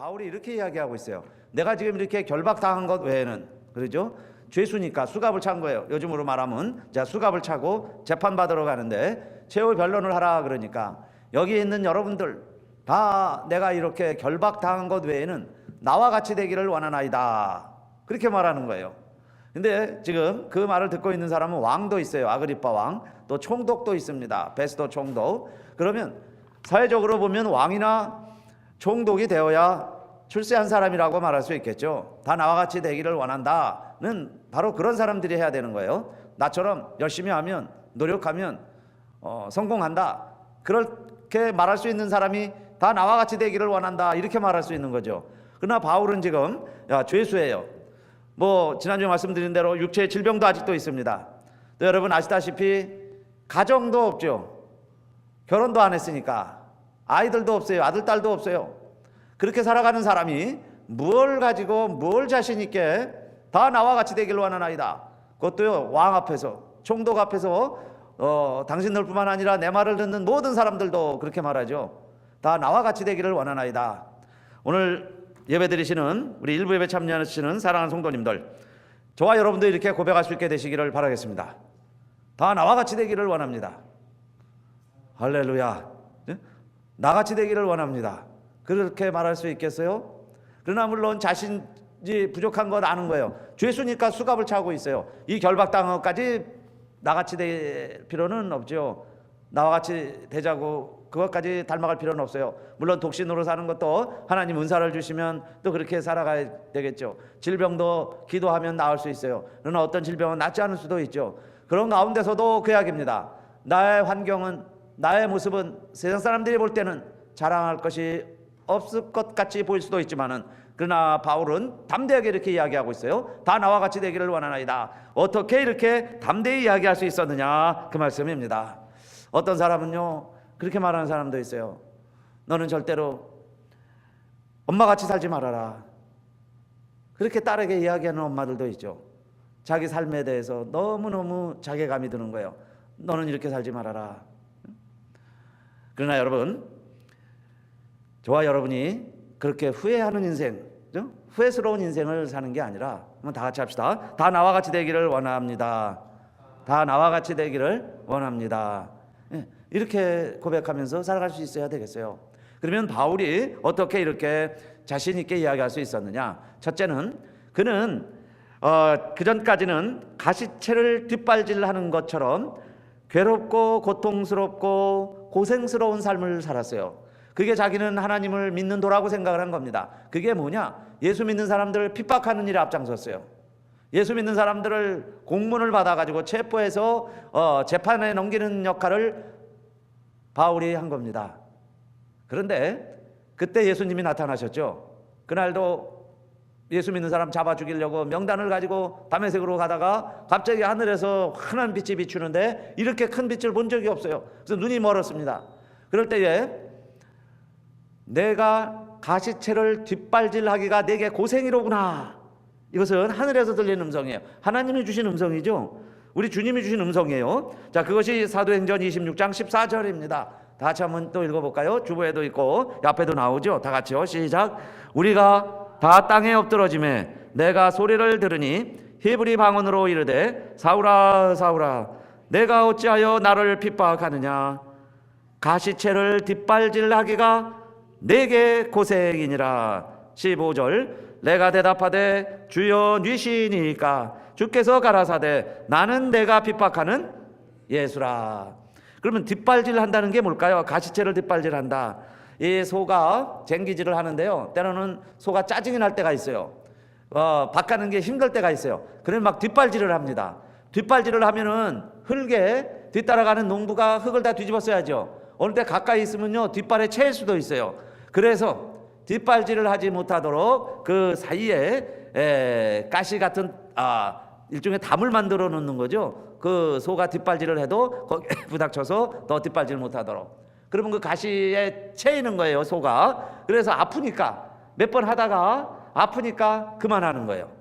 바울이 이렇게 이야기하고 있어요. 내가 지금 이렇게 결박당한 것 외에는, 그러죠? 죄수니까 수갑을 찬 거예요. 요즘으로 말하면 자, 수갑을 차고 재판받으러 가는데 최후 변론을 하라 그러니까 여기 있는 여러분들 다 내가 이렇게 결박당한 것 외에는 나와 같이 되기를 원하나이다, 그렇게 말하는 거예요. 근데 지금 그 말을 듣고 있는 사람은 왕도 있어요. 아그리파 왕, 또 총독도 있습니다. 베스도 총독. 그러면 사회적으로 보면 왕이나 총독이 되어야 출세한 사람이라고 말할 수 있겠죠. 다 나와 같이 되기를 원한다는 바로 그런 사람들이 해야 되는 거예요. 나처럼 열심히 하면, 노력하면 성공한다, 그렇게 말할 수 있는 사람이 다 나와 같이 되기를 원한다, 이렇게 말할 수 있는 거죠. 그러나 바울은 지금 죄수예요. 지난주에 말씀드린 대로 육체의 질병도 아직도 있습니다. 또 여러분 아시다시피 가정도 없죠. 결혼도 안 했으니까 아이들도 없어요. 아들, 딸도 없어요. 그렇게 살아가는 사람이 뭘 가지고 뭘 자신 있게 다 나와 같이 되기를 원하나이다, 그것도요 왕 앞에서, 총독 앞에서 당신들뿐만 아니라 내 말을 듣는 모든 사람들도 그렇게 말하죠. 다 나와 같이 되기를 원하나이다. 오늘 예배 드리시는 우리 일부 예배 참여하시는 사랑하는 성도님들, 저와 여러분도 이렇게 고백할 수 있게 되시기를 바라겠습니다. 다 나와 같이 되기를 원합니다. 할렐루야. 나같이 되기를 원합니다. 그렇게 말할 수 있겠어요? 그러나 물론 자신이 부족한 건 아는 거예요. 죄수니까 수갑을 차고 있어요. 이 결박당한 것까지 나같이 될 필요는 없죠. 나와 같이 되자고 그것까지 닮아갈 필요는 없어요. 물론 독신으로 사는 것도 하나님 은사를 주시면 또 그렇게 살아가야 되겠죠. 질병도 기도하면 나을 수 있어요. 그러나 어떤 질병은 낫지 않을 수도 있죠. 그런 가운데서도 그 이야기입니다. 나의 환경은, 나의 모습은 세상 사람들이 볼 때는 자랑할 것이 없을 것 같이 보일 수도 있지만은, 그러나 바울은 담대하게 이렇게 이야기하고 있어요. 다 나와 같이 되기를 원하나이다. 어떻게 이렇게 담대히 이야기할 수 있었느냐, 그 말씀입니다. 어떤 사람은요 그렇게 말하는 사람도 있어요. 너는 절대로 엄마같이 살지 말아라, 그렇게 딸에게 이야기하는 엄마들도 있죠. 자기 삶에 대해서 너무너무 자괴감이 드는 거예요. 너는 이렇게 살지 말아라. 그러나 여러분, 저와 여러분이 그렇게 후회하는 인생, 후회스러운 인생을 사는 게 아니라, 한번 다 같이 합시다. 다 나와 같이 되기를 원합니다. 다 나와 같이 되기를 원합니다. 이렇게 고백하면서 살아갈 수 있어야 되겠어요. 그러면 바울이 어떻게 이렇게 자신 있게 이야기할 수 있었느냐? 첫째는 그는 그전까지는 가시채를 뒷발질하는 것처럼 괴롭고 고통스럽고 고생스러운 삶을 살았어요. 그게 자기는 하나님을 믿는 도라고 생각을 한 겁니다. 그게 뭐냐? 예수 믿는 사람들을 핍박하는 일에 앞장섰어요. 예수 믿는 사람들을 공문을 받아가지고 체포해서 재판에 넘기는 역할을 바울이 한 겁니다. 그런데 그때 예수님이 나타나셨죠. 그날도 예수 믿는 사람 잡아 죽이려고 명단을 가지고 다메섹으로 가다가 갑자기 하늘에서 환한 빛이 비추는데 이렇게 큰 빛을 본 적이 없어요. 그래서 눈이 멀었습니다. 그럴 때에 내가 가시채를 뒷발질하기가 내게 고생이로구나, 이것은 하늘에서 들리는 음성이에요. 하나님이 주신 음성이죠. 우리 주님이 주신 음성이에요. 자, 그것이 사도행전 26장 14절입니다. 다 같이 한번 또 읽어볼까요? 주보에도 있고 앞에도 나오죠. 다 같이요. 시작. 우리가 다 땅에 엎드러짐에 내가 소리를 들으니 히브리 방언으로 이르되 사울아 사울아 내가 어찌하여 나를 핍박하느냐? 가시채를 뒷발질하기가 내게 고생이니라. 15절. 내가 대답하되 주여 니시니까 주께서 가라사대 나는 내가 핍박하는 예수라. 그러면 뒷발질 한다는 게 뭘까요? 가시채를 뒷발질한다. 이 소가 쟁기질을 하는데요, 때로는 소가 짜증이 날 때가 있어요. 밭가는 게 힘들 때가 있어요. 그러면 막 뒷발질을 합니다. 뒷발질을 하면은 흙에 뒤따라가는 농부가 흙을 다 뒤집어 써야죠. 어느 때 가까이 있으면요 뒷발에 채일 수도 있어요. 그래서 뒷발질을 하지 못하도록 그 사이에 가시 같은 일종의 담을 만들어 놓는 거죠. 그 소가 뒷발질을 해도 거기에 부닥쳐서 더 뒷발질 못하도록. 그러면 그 가시에 채이는 거예요, 소가. 그래서 아프니까 몇 번 하다가 아프니까 그만하는 거예요.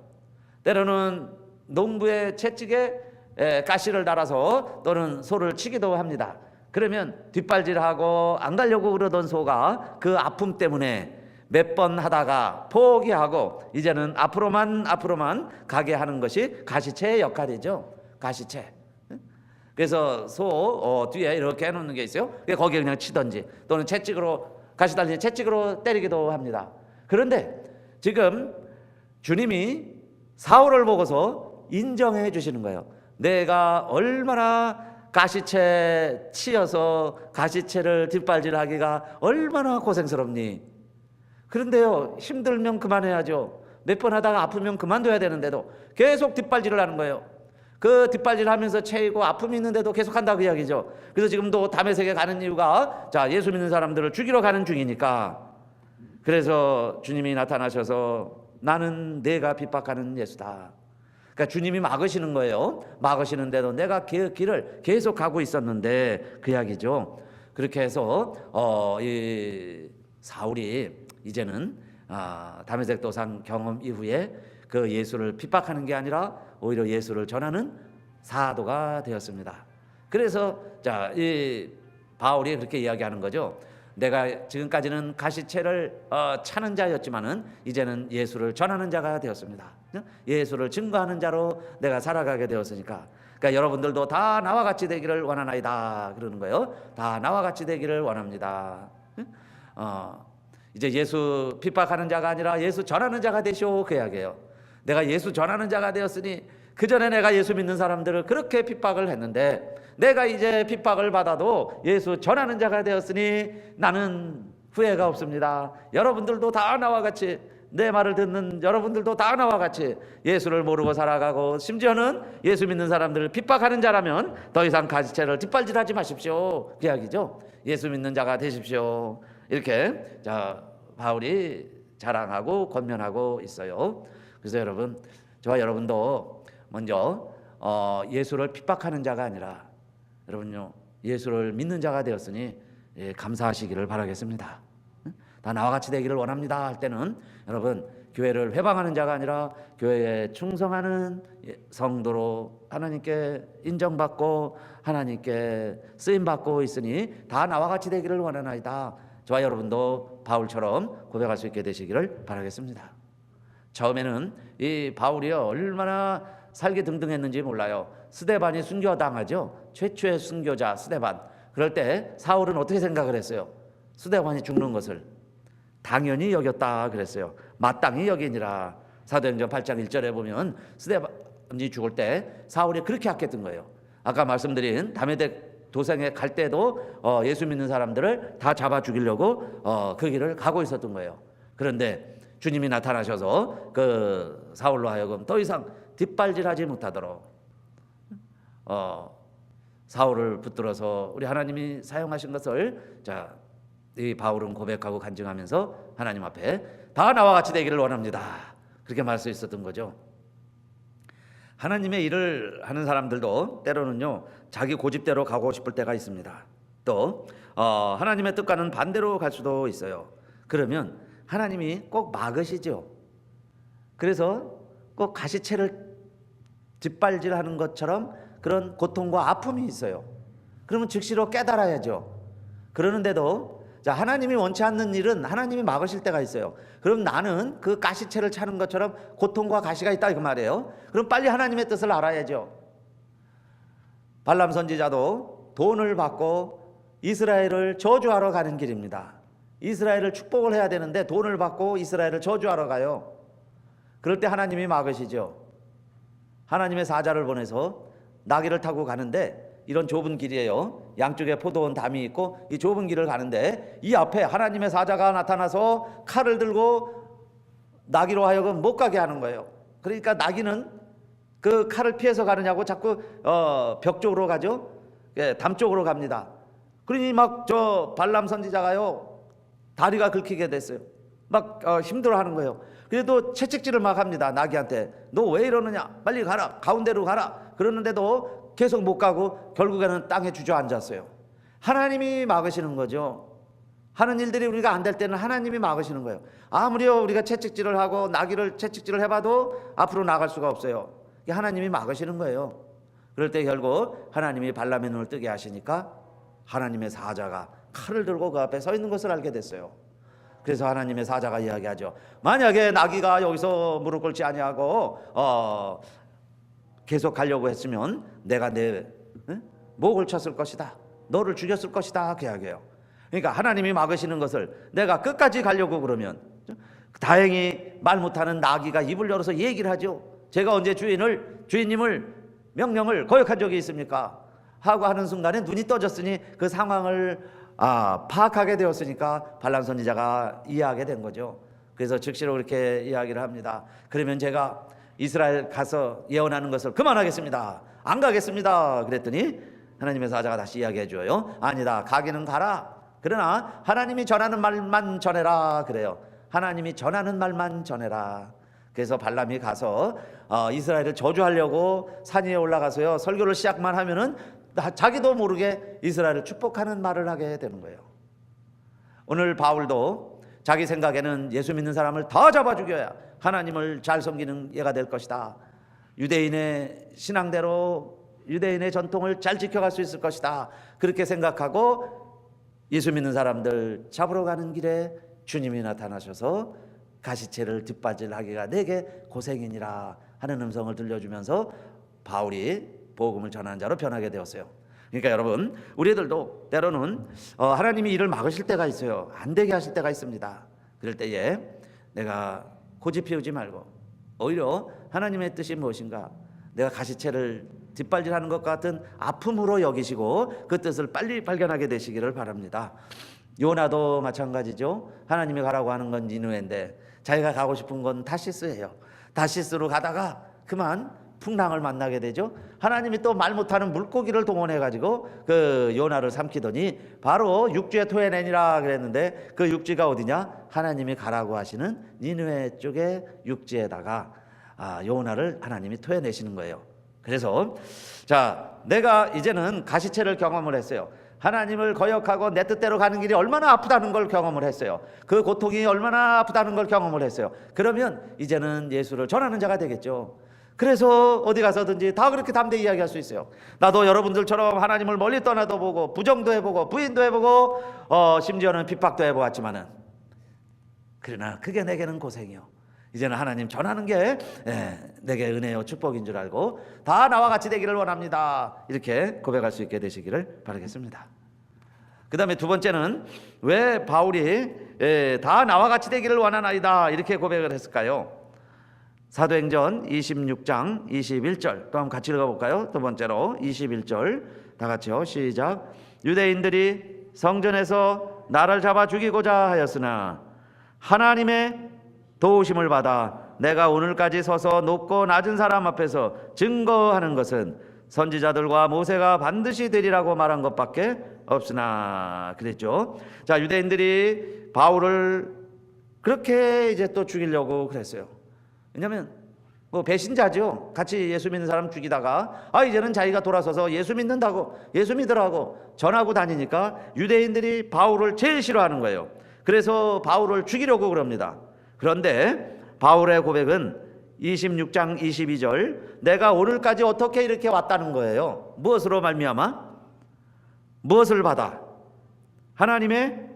때로는 농부의 채찍에 가시를 달아서 또는 소를 치기도 합니다. 그러면 뒷발질하고 안 가려고 그러던 소가 그 아픔 때문에 몇 번 하다가 포기하고 이제는 앞으로만 가게 하는 것이 가시체의 역할이죠. 가시체. 그래서 소 뒤에 이렇게 해놓는 게 있어요. 거기에 그냥 치든지 또는 채찍으로 가시 달린 채찍으로 때리기도 합니다. 그런데 지금 주님이 사울을 보고서 인정해 주시는 거예요. 내가 얼마나 가시채 치여서 가시채를 뒷발질하기가 얼마나 고생스럽니. 그런데요, 힘들면 그만해야죠. 몇 번 하다가 아프면 그만둬야 되는데도 계속 뒷발질을 하는 거예요. 그 뒷발질 하면서 채이고 아픔이 있는데도 계속 한다 그 이야기죠. 그래서 지금도 다메섹에 가는 이유가 자, 예수 믿는 사람들을 죽이러 가는 중이니까. 그래서 주님이 나타나셔서 나는 내가 핍박하는 예수다. 그러니까 주님이 막으시는 거예요. 막으시는데도 내가 그 길을 계속 가고 있었는데 그 이야기죠. 그렇게 해서 이 사울이 이제는 다메섹 도상 경험 이후에 그 예수를 핍박하는 게 아니라 오히려 예수를 전하는 사도가 되었습니다. 그래서 자, 이 바울이 그렇게 이야기하는 거죠. 내가 지금까지는 가시채를 차는 자였지만은 이제는 예수를 전하는 자가 되었습니다. 예수를 증거하는 자로 내가 살아가게 되었으니까. 그러니까 여러분들도 다 나와 같이 되기를 원하나이다 그러는 거예요. 다 나와 같이 되기를 원합니다. 이제 예수 핍박하는 자가 아니라 예수 전하는 자가 되시오 그 이야기예요. 내가 예수 전하는 자가 되었으니 그 전에 내가 예수 믿는 사람들을 그렇게 핍박을 했는데 내가 이제 핍박을 받아도 예수 전하는 자가 되었으니 나는 후회가 없습니다. 여러분들도 다 나와 같이 내 말을 듣는 여러분들도 다 나와 같이 예수를 모르고 살아가고 심지어는 예수 믿는 사람들을 핍박하는 자라면 더 이상 가시채를 뒷발질하지 마십시오 그 이야기죠. 예수 믿는 자가 되십시오. 이렇게 자 바울이 자랑하고 권면하고 있어요. 그래서 여러분 저와 여러분도 먼저 예수를 핍박하는 자가 아니라 여러분요 예수를 믿는 자가 되었으니 감사하시기를 바라겠습니다. 다 나와 같이 되기를 원합니다 할 때는 여러분 교회를 회방하는 자가 아니라 교회에 충성하는 성도로 하나님께 인정받고 하나님께 쓰임받고 있으니 다 나와 같이 되기를 원하나이다. 저와 여러분도 바울처럼 고백할 수 있게 되시기를 바라겠습니다. 처음에는 이 바울이요 얼마나 살기 등등했는지 몰라요. 스데반이 순교당하죠. 최초의 순교자 스데반. 그럴 때 사울은 어떻게 생각을 했어요? 스데반이 죽는 것을 당연히 여겼다 그랬어요. 마땅히 여기니라. 사도행전 8장 1절에 보면 스데반이 죽을 때 사울이 그렇게 악했던 거예요. 아까 말씀드린 다메섹 도상에 갈 때도 예수 믿는 사람들을 다 잡아 죽이려고 그 길을 가고 있었던 거예요. 그런데 주님이 나타나셔서 그 사울로 하여금 더 이상 뒷발질하지 못하도록 사울을 붙들어서 우리 하나님이 사용하신 것을 자, 이 바울은 고백하고 간증하면서 하나님 앞에 다 나와 같이 되기를 원합니다. 그렇게 말할 수 있었던 거죠. 하나님의 일을 하는 사람들도 때로는요 자기 고집대로 가고 싶을 때가 있습니다. 또 하나님의 뜻과는 반대로 갈 수도 있어요. 그러면 하나님이 꼭 막으시죠. 그래서 꼭 가시채를 뒷발질하는 것처럼 그런 고통과 아픔이 있어요. 그러면 즉시로 깨달아야죠. 그러는데도 자, 하나님이 원치 않는 일은 하나님이 막으실 때가 있어요. 그럼 나는 그 가시채를 차는 것처럼 고통과 가시가 있다 그 말이에요. 그럼 빨리 하나님의 뜻을 알아야죠. 발람 선지자도 돈을 받고 이스라엘을 저주하러 가는 길입니다. 이스라엘을 축복을 해야 되는데 돈을 받고 이스라엘을 저주하러 가요. 그럴 때 하나님이 막으시죠. 하나님의 사자를 보내서 나귀를 타고 가는데 이런 좁은 길이에요. 양쪽에 포도원 담이 있고 이 좁은 길을 가는데 이 앞에 하나님의 사자가 나타나서 칼을 들고 나귀로 하여금 못 가게 하는 거예요. 그러니까 나귀는 그 칼을 피해서 가느냐고 자꾸 벽 쪽으로 가죠. 담 쪽으로 갑니다. 그러니 막 저 발람 선지자가요 다리가 긁히게 됐어요. 막 힘들어하는 거예요. 그래도 채찍질을 막 합니다. 나귀한테 너 왜 이러느냐 빨리 가라 가운데로 가라. 그러는데도 계속 못 가고 결국에는 땅에 주저앉았어요. 하나님이 막으시는 거죠. 하는 일들이 우리가 안 될 때는 하나님이 막으시는 거예요. 아무리 우리가 채찍질을 하고 나귀를 채찍질을 해봐도 앞으로 나갈 수가 없어요. 하나님이 막으시는 거예요. 그럴 때 결국 하나님이 발람의 눈을 뜨게 하시니까 하나님의 사자가 칼을 들고 그 앞에 서 있는 것을 알게 됐어요. 그래서 하나님의 사자가 이야기하죠. 만약에 나귀가 여기서 무릎 꿇지 아니하고 계속 가려고 했으면 내가 내 목을 쳤을 것이다. 너를 죽였을 것이다. 그 이야기예요. 그러니까 하나님이 막으시는 것을 내가 끝까지 가려고 그러면, 다행히 말 못하는 나귀가 입을 열어서 얘기를 하죠. 제가 언제 주인님을 명령을 거역한 적이 있습니까? 하고 하는 순간에 눈이 떠졌으니 그 상황을 파악하게 되었으니까 발람 선지자가 이해하게 된 거죠. 그래서 즉시로 그렇게 이야기를 합니다. 그러면 제가 이스라엘 가서 예언하는 것을 그만하겠습니다. 안 가겠습니다. 그랬더니 하나님의 사자가 다시 이야기해 줘요. 아니다. 가기는 가라. 그러나 하나님이 전하는 말만 전해라. 그래요. 하나님이 전하는 말만 전해라. 그래서 발람이 가서 이스라엘을 저주하려고 산 위에 올라가서요 설교를 시작만 하면은 자기도 모르게 이스라엘을 축복하는 말을 하게 되는 거예요. 오늘 바울도 자기 생각에는 예수 믿는 사람을 다 잡아 죽여야 하나님을 잘 섬기는 예가 될 것이다. 유대인의 신앙대로 유대인의 전통을 잘 지켜갈 수 있을 것이다. 그렇게 생각하고 예수 믿는 사람들 잡으러 가는 길에 주님이 나타나셔서 가시체를 뒷바질하기가 내게 고생이니라 하는 음성을 들려주면서 바울이 복음을 전하는 자로 변하게 되었어요. 그러니까 여러분, 우리들도 때로는 하나님이 일을 막으실 때가 있어요. 안 되게 하실 때가 있습니다. 그럴 때에 내가 고집 피우지 말고 오히려 하나님의 뜻이 무엇인가, 내가 가시체를 뒷발질하는 것 같은 아픔으로 여기시고 그 뜻을 빨리 발견하게 되시기를 바랍니다. 요나도 마찬가지죠. 하나님이 가라고 하는 건 니느웨인데 자기가 가고 싶은 건 타시스예요. 타시스로 가다가 그만 풍랑을 만나게 되죠. 하나님이 또 말 못하는 물고기를 동원해 가지고 그 요나를 삼키더니 바로 육지에 토해내니라 그랬는데, 그 육지가 어디냐? 하나님이 가라고 하시는 니느웨 쪽의 육지에다가 요나를 하나님이 토해내시는 거예요. 그래서 내가 이제는 가시체를 경험을 했어요. 하나님을 거역하고 내 뜻대로 가는 길이 얼마나 아프다는 걸 경험을 했어요. 그 고통이 얼마나 아프다는 걸 경험을 했어요. 그러면 이제는 예수를 전하는 자가 되겠죠. 그래서 어디 가서든지 다 그렇게 담대히 이야기할 수 있어요. 나도 여러분들처럼 하나님을 멀리 떠나도 보고 부정도 해보고 부인도 해보고 심지어는 핍박도 해보았지만은, 그러나 그게 내게는 고생이요. 이제는 하나님 전하는 게 내게 은혜요 축복인 줄 알고 다 나와 같이 되기를 원합니다. 이렇게 고백할 수 있게 되시기를 바라겠습니다. 그 다음에 두 번째는 왜 바울이 다 나와 같이 되기를 원하나이다 이렇게 고백을 했을까요? 사도행전 26장 21절 또 한번 같이 읽어볼까요? 두 번째로 21절 다 같이요. 시작. 유대인들이 성전에서 나를 잡아 죽이고자 하였으나 하나님의 도우심을 받아 내가 오늘까지 서서 높고 낮은 사람 앞에서 증거하는 것은 선지자들과 모세가 반드시 되리라고 말한 것밖에 없으나 그랬죠. 자, 유대인들이 바울을 그렇게 이제 또 죽이려고 그랬어요. 왜냐하면 배신자죠. 같이 예수 믿는 사람 죽이다가 이제는 자기가 돌아서서 예수 믿는다고, 예수 믿으라고 전하고 다니니까 유대인들이 바울을 제일 싫어하는 거예요. 그래서 바울을 죽이려고 그럽니다. 그런데 바울의 고백은 26장 22절 내가 오늘까지 어떻게 이렇게 왔다는 거예요. 무엇으로 말미암아? 무엇을 받아? 하나님의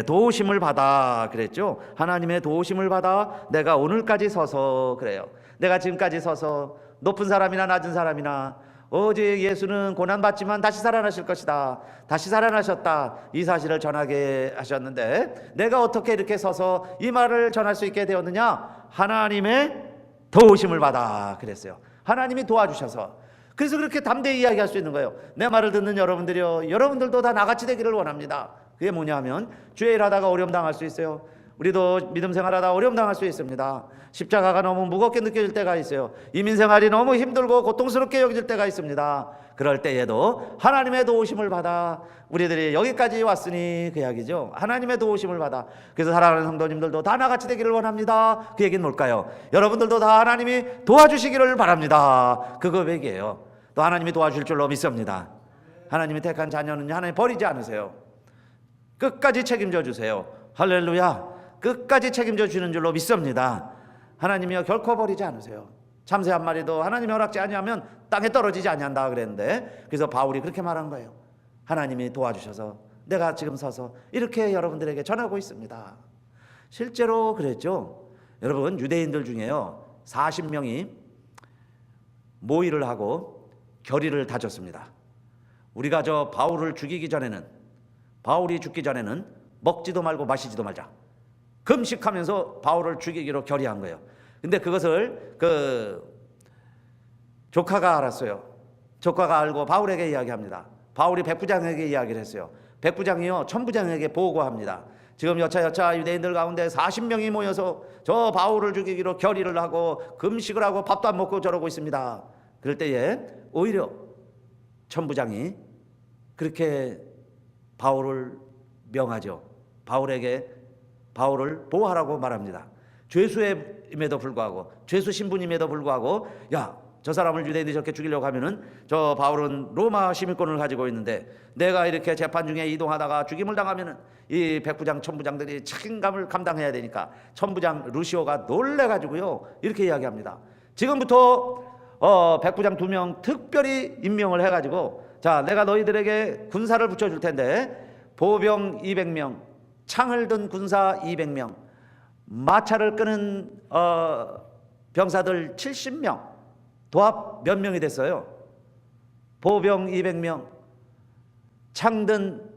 도우심을 받아 그랬죠. 하나님의 도우심을 받아 내가 오늘까지 서서 그래요. 내가 지금까지 서서 높은 사람이나 낮은 사람이나 어제 예수는 고난받지만 다시 살아나실 것이다, 다시 살아나셨다, 이 사실을 전하게 하셨는데 내가 어떻게 이렇게 서서 이 말을 전할 수 있게 되었느냐? 하나님의 도우심을 받아 그랬어요. 하나님이 도와주셔서. 그래서 그렇게 담대히 이야기할 수 있는 거예요. 내 말을 듣는 여러분들이요, 여러분들도 다 나같이 되기를 원합니다. 그게 뭐냐 하면 주의 일 하다가 어려움 당할 수 있어요. 우리도 믿음 생활하다 어려움 당할 수 있습니다. 십자가가 너무 무겁게 느껴질 때가 있어요. 이민 생활이 너무 힘들고 고통스럽게 여겨질 때가 있습니다. 그럴 때에도 하나님의 도우심을 받아 우리들이 여기까지 왔으니 그 이야기죠. 하나님의 도우심을 받아. 그래서 사랑하는 성도님들도 다 나같이 되기를 원합니다. 그 얘기는 뭘까요? 여러분들도 다 하나님이 도와주시기를 바랍니다. 그 고백이에요. 또 하나님이 도와줄 줄로 믿습니다. 하나님이 택한 자녀는 하나님 버리지 않으세요. 끝까지 책임져 주세요. 할렐루야. 끝까지 책임져 주는 줄로 믿습니다. 하나님이여 결코 버리지 않으세요. 참새 한 마리도 하나님이 허락지 아니하면 땅에 떨어지지 아니한다 그랬는데, 그래서 바울이 그렇게 말한 거예요. 하나님이 도와주셔서 내가 지금 서서 이렇게 여러분들에게 전하고 있습니다. 실제로 그랬죠. 여러분, 유대인들 중에요 40명이 모의를 하고 결의를 다졌습니다. 우리가 저 바울을 죽이기 전에는, 바울이 죽기 전에는 먹지도 말고 마시지도 말자, 금식하면서 바울을 죽이기로 결의한 거예요. 근데 그것을 조카가 알았어요. 조카가 알고 바울에게 이야기합니다. 바울이 백부장에게 이야기를 했어요. 백부장이요 천부장에게 보고합니다. 지금 여차 유대인들 가운데 40명이 모여서 저 바울을 죽이기로 결의를 하고 금식을 하고 밥도 안 먹고 저러고 있습니다. 그럴 때에 오히려 천부장이 그렇게 바울을 명하죠. 바울에게 바울을 보호하라고 말합니다. 죄수임에도 불구하고, 죄수 신분임에도 불구하고, 야, 저 사람을 유대인들이 저렇게 죽이려고 하면은 저 바울은 로마 시민권을 가지고 있는데 내가 이렇게 재판 중에 이동하다가 죽임을 당하면은 이 백부장 천부장들이 책임감을 감당해야 되니까 천부장 루시오가 놀래가지고요 이렇게 이야기합니다. 지금부터 백부장 2명 특별히 임명을 해가지고, 자, 내가 너희들에게 군사를 붙여줄 텐데 보병 200명, 창을 든 군사 200명, 마차를 끄는 병사들 70명, 도합 몇 명이 됐어요? 보병 200명, 창든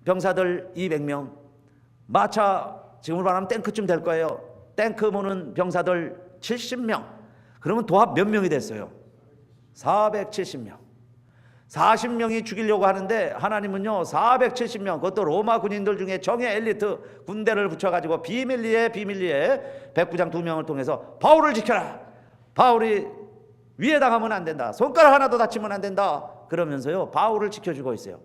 병사들 200명, 마차, 지금으로 말하면 탱크쯤 될 거예요. 탱크 모는 병사들 70명. 그러면 도합 몇 명이 됐어요? 470명. 40명이 죽이려고 하는데 하나님은요 470명, 그것도 로마 군인들 중에 정예 엘리트 군대를 붙여가지고 비밀리에 백부장 2명을 통해서 바울을 지켜라, 바울이 위에 당하면 안 된다, 손가락 하나도 다치면 안 된다, 그러면서요 바울을 지켜주고 있어요.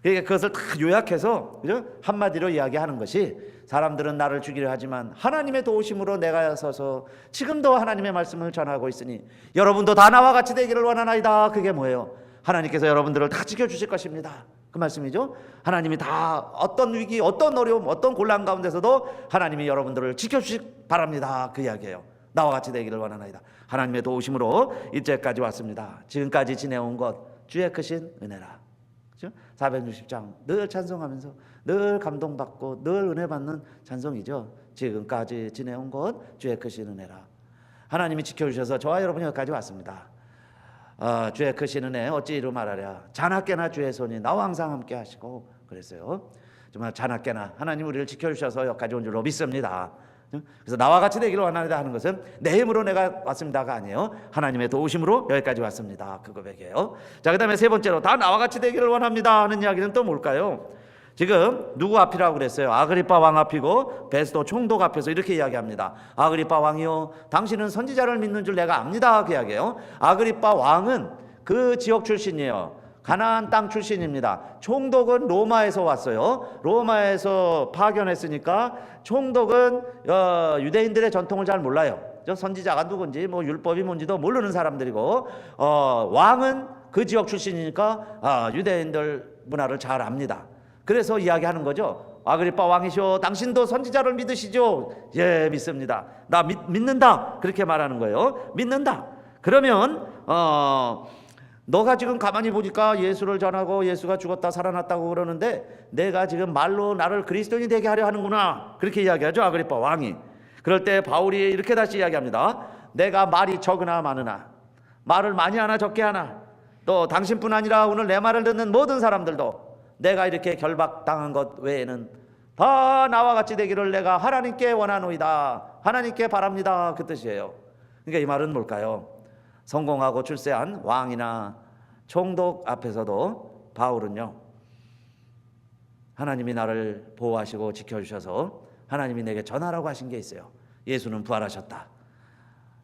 그러니까 그것을 다 요약해서, 그죠? 한마디로 이야기하는 것이, 사람들은 나를 죽이려 하지만 하나님의 도우심으로 내가 서서 지금도 하나님의 말씀을 전하고 있으니 여러분도 다 나와 같이 되기를 원하나이다. 그게 뭐예요? 하나님께서 여러분들을 다 지켜주실 것입니다. 그 말씀이죠. 하나님이 다 어떤 위기, 어떤 어려움, 어떤 곤란 가운데서도 하나님이 여러분들을 지켜주시기 바랍니다. 그 이야기예요. 나와 같이 되기를 원하나이다. 하나님의 도우심으로 이제까지 왔습니다. 지금까지 지내온 것 주의 크신 은혜라. 그렇죠? 460장 늘 찬송하면서 늘 감동받고 늘 은혜 받는 찬송이죠. 지금까지 지내온 것 주의 크신 은혜라. 하나님이 지켜주셔서 저와 여러분이 여기까지 왔습니다. 주의 크신 은혜 어찌 이루 말하랴. 자나깨나 주의 손이 나와 항상 함께 하시고 그랬어요. 정말 자나깨나 하나님 우리를 지켜주셔서 여기까지 온 줄로 믿습니다. 그래서 나와 같이 되기를 원하다 하는 것은 내 힘으로 내가 왔습니다가 아니에요. 하나님의 도우심으로 여기까지 왔습니다. 그 고백이에요. 자, 그 다음에 세 번째로 다 나와 같이 되기를 원합니다 하는 이야기는 또 뭘까요? 지금 누구 앞이라고 그랬어요? 아그리빠 왕 앞이고 베스도 총독 앞에서 이렇게 이야기합니다. 아그리빠 왕이요, 당신은 선지자를 믿는 줄 내가 압니다. 그 이야기예요. 아그리빠 왕은 그 지역 출신이에요. 가나안 땅 출신입니다. 총독은 로마에서 왔어요. 로마에서 파견했으니까 총독은 유대인들의 전통을 잘 몰라요. 선지자가 누군지 뭐 율법이 뭔지도 모르는 사람들이고, 왕은 그 지역 출신이니까 유대인들 문화를 잘 압니다. 그래서 이야기하는 거죠. 아그리빠 왕이시오, 당신도 선지자를 믿으시죠? 예, 믿습니다. 나 믿는다. 그렇게 말하는 거예요. 믿는다. 그러면 너가 지금 가만히 보니까 예수를 전하고 예수가 죽었다 살아났다고 그러는데 내가 지금 말로 나를 그리스도인이 되게 하려 하는구나. 그렇게 이야기하죠, 아그리빠 왕이. 그럴 때 바울이 이렇게 다시 이야기합니다. 내가 말이 적으나 많으나, 말을 많이 하나 적게 하나, 또 당신뿐 아니라 오늘 내 말을 듣는 모든 사람들도 내가 이렇게 결박당한 것 외에는 다 나와 같이 되기를 내가 하나님께 원하노이다, 하나님께 바랍니다. 그 뜻이에요. 그러니까 이 말은 뭘까요? 성공하고 출세한 왕이나 총독 앞에서도 바울은요, 하나님이 나를 보호하시고 지켜주셔서 하나님이 내게 전하라고 하신 게 있어요. 예수는 부활하셨다.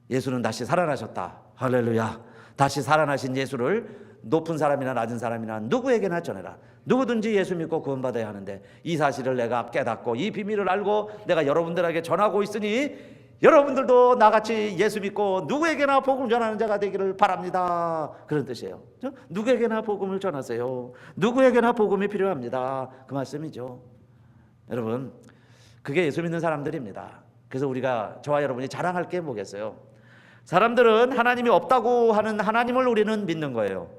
예수는 다시 살아나셨다. 할렐루야. 다시 살아나신 예수를 높은 사람이나 낮은 사람이나 누구에게나 전해라. 누구든지 예수 믿고 구원받아야 하는데 이 사실을 내가 깨닫고 이 비밀을 알고 내가 여러분들에게 전하고 있으니 여러분들도 나같이 예수 믿고 누구에게나 복음 전하는 자가 되기를 바랍니다. 그런 뜻이에요. 누구에게나 복음을 전하세요. 누구에게나 복음이 필요합니다. 그 말씀이죠. 여러분, 그게 예수 믿는 사람들입니다. 그래서 우리가, 저와 여러분이 자랑할 게 뭐겠어요? 사람들은 하나님이 없다고 하는 하나님을 우리는 믿는 거예요.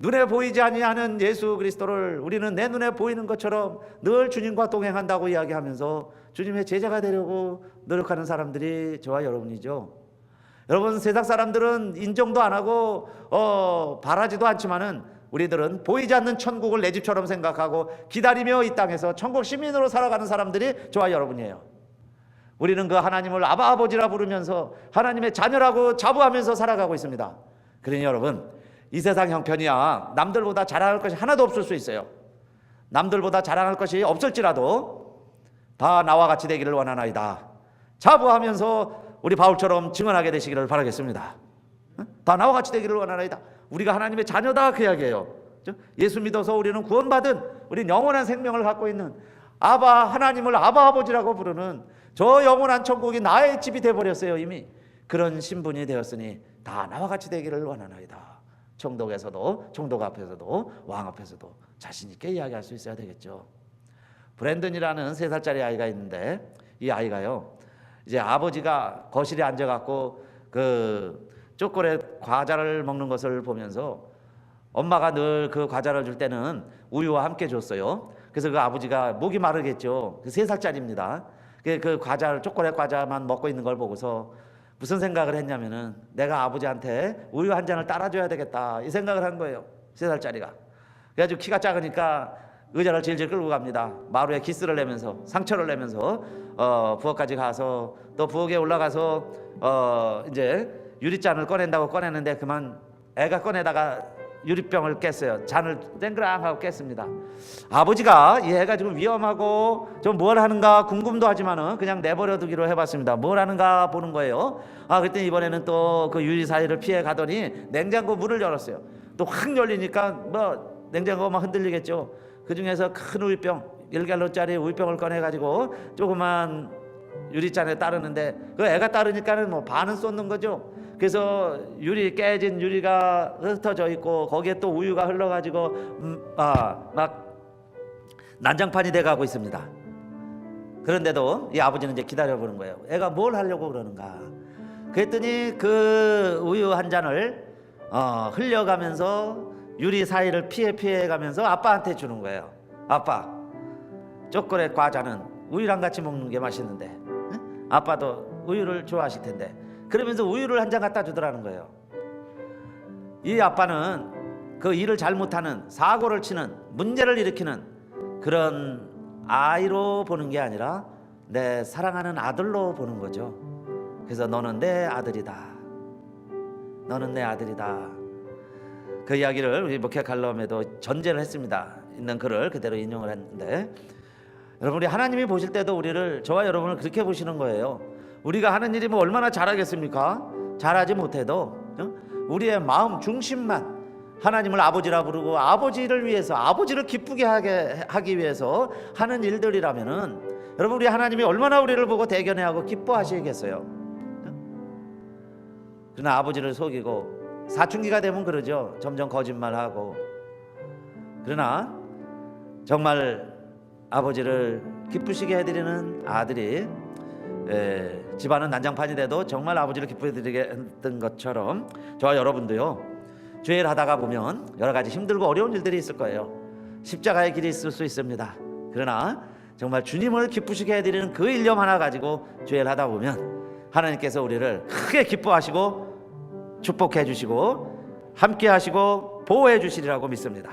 눈에 보이지 아니하는 예수 그리스도를 우리는 내 눈에 보이는 것처럼 늘 주님과 동행한다고 이야기하면서 주님의 제자가 되려고 노력하는 사람들이 저와 여러분이죠. 여러분, 세상 사람들은 인정도 안 하고 바라지도 않지만은 우리들은 보이지 않는 천국을 내 집처럼 생각하고 기다리며 이 땅에서 천국 시민으로 살아가는 사람들이 저와 여러분이에요. 우리는 그 하나님을 아바 아버지라 부르면서 하나님의 자녀라고 자부하면서 살아가고 있습니다. 그러니 여러분, 이 세상 형편이야 남들보다 자랑할 것이 하나도 없을 수 있어요. 남들보다 자랑할 것이 없을지라도 다 나와 같이 되기를 원하나이다. 자부하면서 우리 바울처럼 증언하게 되시기를 바라겠습니다. 다 나와 같이 되기를 원하나이다. 우리가 하나님의 자녀다, 그 이야기예요. 예수 믿어서 우리는 구원받은, 우리 영원한 생명을 갖고 있는 아바, 하나님을 아바 아버지라고 부르는 저 영원한 천국이 나의 집이 되어버렸어요. 이미 그런 신분이 되었으니 다 나와 같이 되기를 원하나이다. 총독에서도, 총독 앞에서도, 왕 앞에서도 자신 있게 이야기할 수 있어야 되겠죠. 브랜든이라는 3살짜리 아이가 있는데, 이 아이가요, 이제 아버지가 거실에 앉아갖고 그 초콜릿 과자를 먹는 것을 보면서 엄마가 늘 그 과자를 줄 때는 우유와 함께 줬어요. 그래서 그 아버지가 목이 마르겠죠. 3살짜리입니다. 그 과자를, 초콜릿 과자만 먹고 있는 걸 보고서 무슨 생각을 했냐면은 내가 아버지한테 우유 한 잔을 따라줘야 되겠다, 이 생각을 한 거예요. 3살짜리가. 그래가지고 키가 작으니까 의자를 질질 끌고 갑니다. 마루에 기스를 내면서, 상처를 내면서 부엌까지 가서, 또 부엌에 올라가서 이제 유리잔을 꺼낸다고 꺼내는데 그만 애가 꺼내다가 유리병을 깼어요. 잔을 땡그랑하고 깼습니다. 아버지가 이 애가 지금 위험하고 좀 뭘 하는가 궁금도 하지만은 그냥 내버려 두기로 해봤습니다. 뭘 하는가 보는 거예요. 그랬더니 이번에는 또 그 유리 사이를 피해 가더니 냉장고 문을 열었어요. 또 확 열리니까 뭐 냉장고가 막 흔들리겠죠. 그 중에서 큰 우유병, 1갈론짜리 우유병을 꺼내가지고 조그만 유리잔에 따르는데, 그 애가 따르니까는 뭐 반은 쏟는 거죠. 그래서 깨진 유리가 흩어져 있고 거기에 또 우유가 흘러가지고 막 난장판이 돼가고 있습니다. 그런데도 이 아버지는 이제 기다려보는 거예요. 애가 뭘 하려고 그러는가. 그랬더니 그 우유 한 잔을 흘려가면서 유리 사이를 피해 가면서 아빠한테 주는 거예요. 아빠, 초콜릿 과자는 우유랑 같이 먹는 게 맛있는데, 응? 아빠도 우유를 좋아하실 텐데, 그러면서 우유를 한 잔 갖다 주더라는 거예요. 이 아빠는 그 일을 잘못하는, 사고를 치는, 문제를 일으키는 그런 아이로 보는 게 아니라 내 사랑하는 아들로 보는 거죠. 그래서 너는 내 아들이다, 너는 내 아들이다. 그 이야기를 우리 목회 칼럼에도 전제를 했습니다. 있는 글을 그대로 인용을 했는데, 여러분, 우리 하나님이 보실 때도 우리를, 저와 여러분을 그렇게 보시는 거예요. 우리가 하는 일이 뭐 얼마나 잘하겠습니까? 잘하지 못해도 우리의 마음 중심만 하나님을 아버지라 부르고 아버지를 위해서, 아버지를 기쁘게 하기 위해서 하는 일들이라면은, 여러분, 우리 하나님이 얼마나 우리를 보고 대견해하고 기뻐하시겠어요. 그러나 아버지를 속이고, 사춘기가 되면 그러죠. 점점 거짓말하고. 그러나 정말 아버지를 기쁘시게 해드리는 아들이, 집안은 난장판이 돼도 정말 아버지를 기쁘게 해드리게 했던 것처럼 저와 여러분도요, 죄 일 하다가 보면 여러 가지 힘들고 어려운 일들이 있을 거예요. 십자가의 길이 있을 수 있습니다. 그러나 정말 주님을 기쁘시게 해드리는 그 일념 하나 가지고 죄 일 하다 보면 하나님께서 우리를 크게 기뻐하시고 축복해 주시고 함께 하시고 보호해 주시리라고 믿습니다.